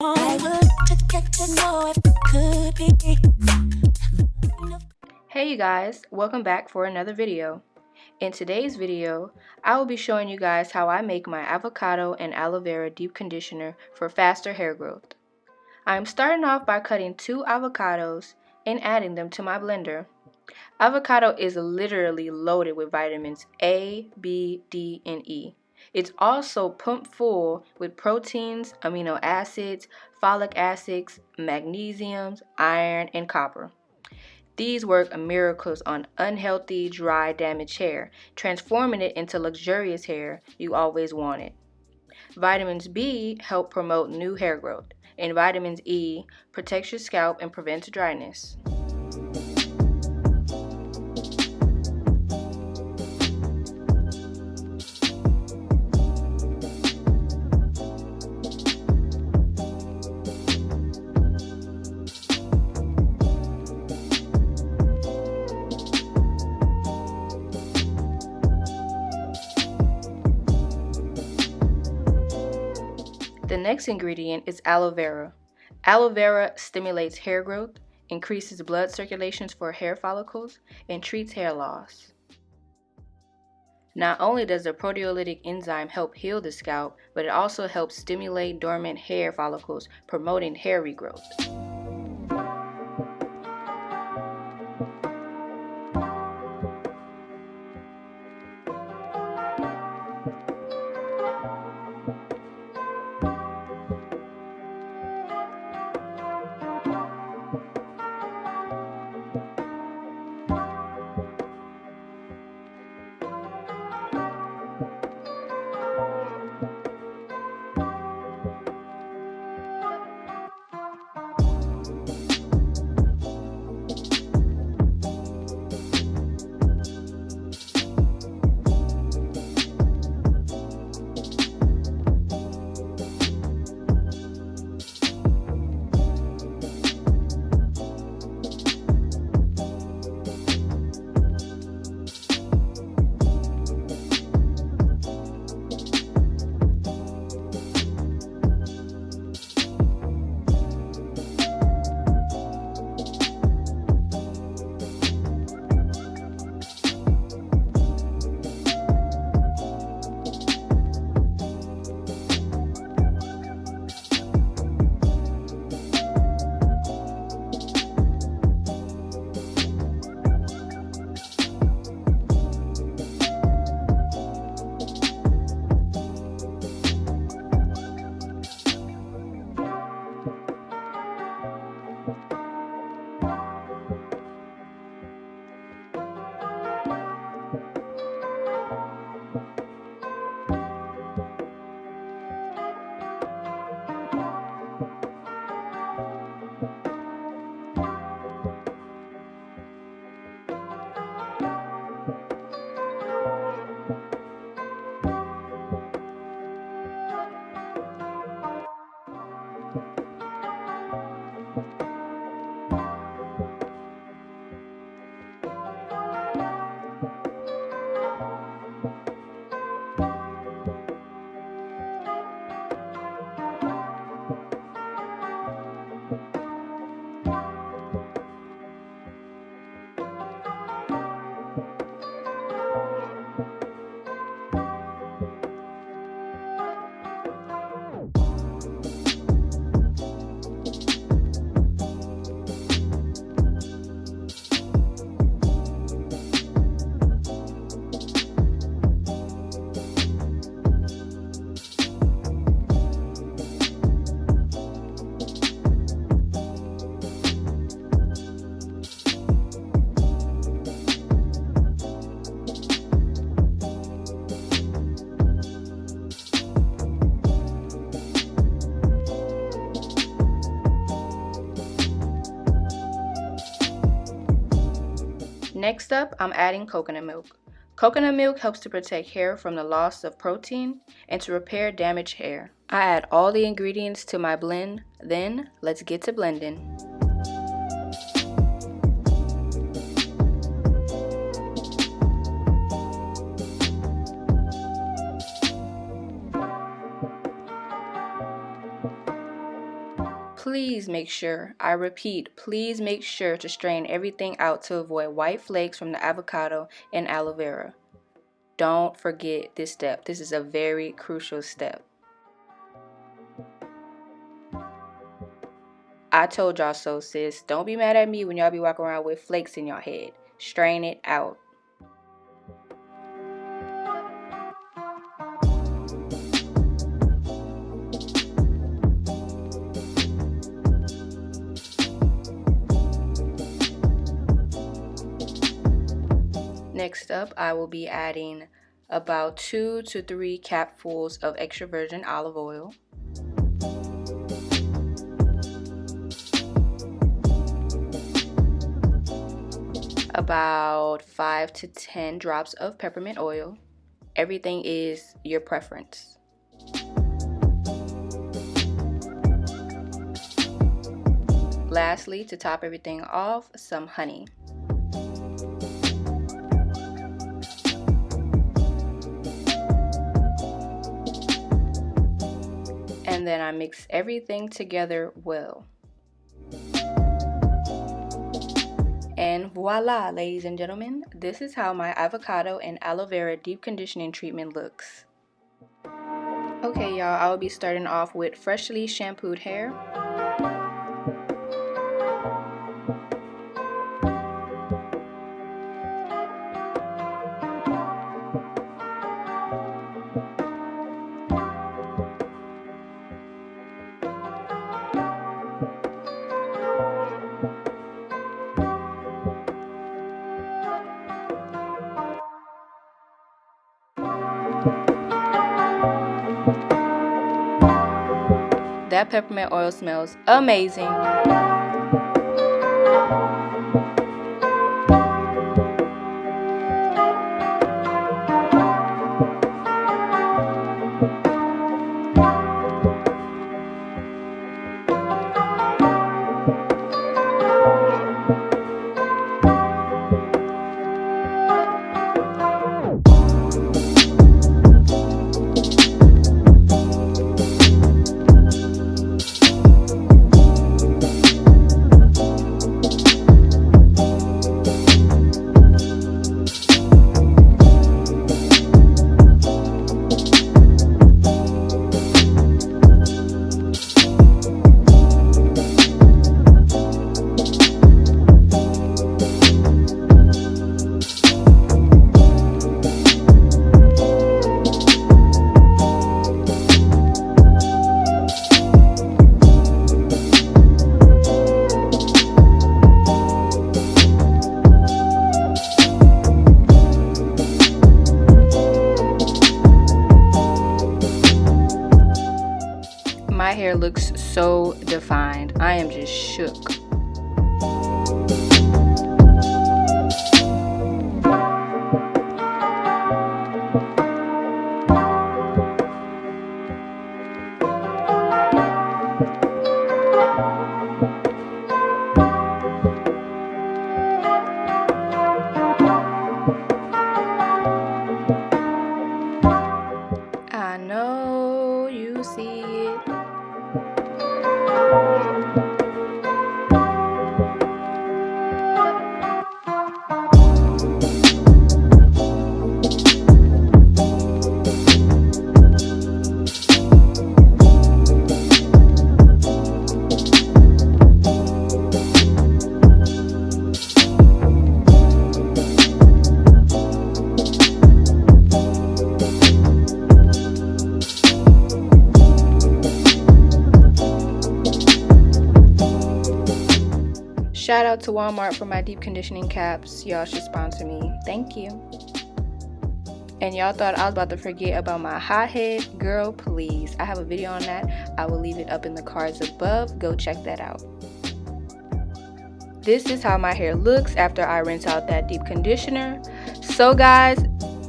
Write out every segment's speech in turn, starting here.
Hey you guys, welcome back for another video. In today's video, I will be showing you guys how I make my avocado and aloe vera deep conditioner for faster hair growth. I am starting off by cutting 2 avocados and adding them to my blender. Avocado is literally loaded with vitamins A, B, D, and E. It's also pumped full with proteins, amino acids, folic acids, magnesiums, iron, and copper. These work miracles on unhealthy, dry, damaged hair, transforming it into luxurious hair you always wanted. Vitamins B help promote new hair growth, and vitamins E protects your scalp and prevents dryness. The next ingredient is aloe vera. Aloe vera stimulates hair growth, increases blood circulation for hair follicles, and treats hair loss. Not only does the proteolytic enzyme help heal the scalp, but it also helps stimulate dormant hair follicles, promoting hair regrowth. Next up, I'm adding coconut milk. Coconut milk helps to protect hair from the loss of protein and to repair damaged hair. I add all the ingredients to my blend, then let's get to blending. please make sure, I repeat, please make sure to strain everything out to avoid white flakes from the avocado and aloe vera. Don't forget this step. This is a very crucial step. I told y'all so, sis. Don't be mad at me when y'all be walking around with flakes in your head. Strain it out. Next up, I will be adding about 2 to 3 capfuls of extra virgin olive oil, about 5 to 10 drops of peppermint oil. Everything is your preference. Lastly, to top everything off, some honey. And then I mix everything together well. And voila, ladies and gentlemen, this is how my avocado and aloe vera deep conditioning treatment looks. Okay, y'all, I will be starting off with freshly shampooed hair. That peppermint oil smells amazing. My hair looks so defined. I am just shook. I know you see it. Shout out to Walmart for my deep conditioning caps. Y'all should sponsor me. Thank you. And y'all thought I was about to forget about my hot head? Girl, please. I have a video on that. I will leave it up in the cards above. Go check that out. This is how my hair looks after I rinse out that deep conditioner. So guys,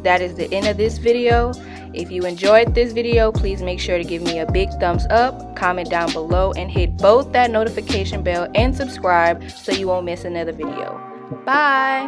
that is the end of this video. If you enjoyed this video, please make sure to give me a big thumbs up, comment down below, and hit both that notification bell and subscribe so you won't miss another video. Bye!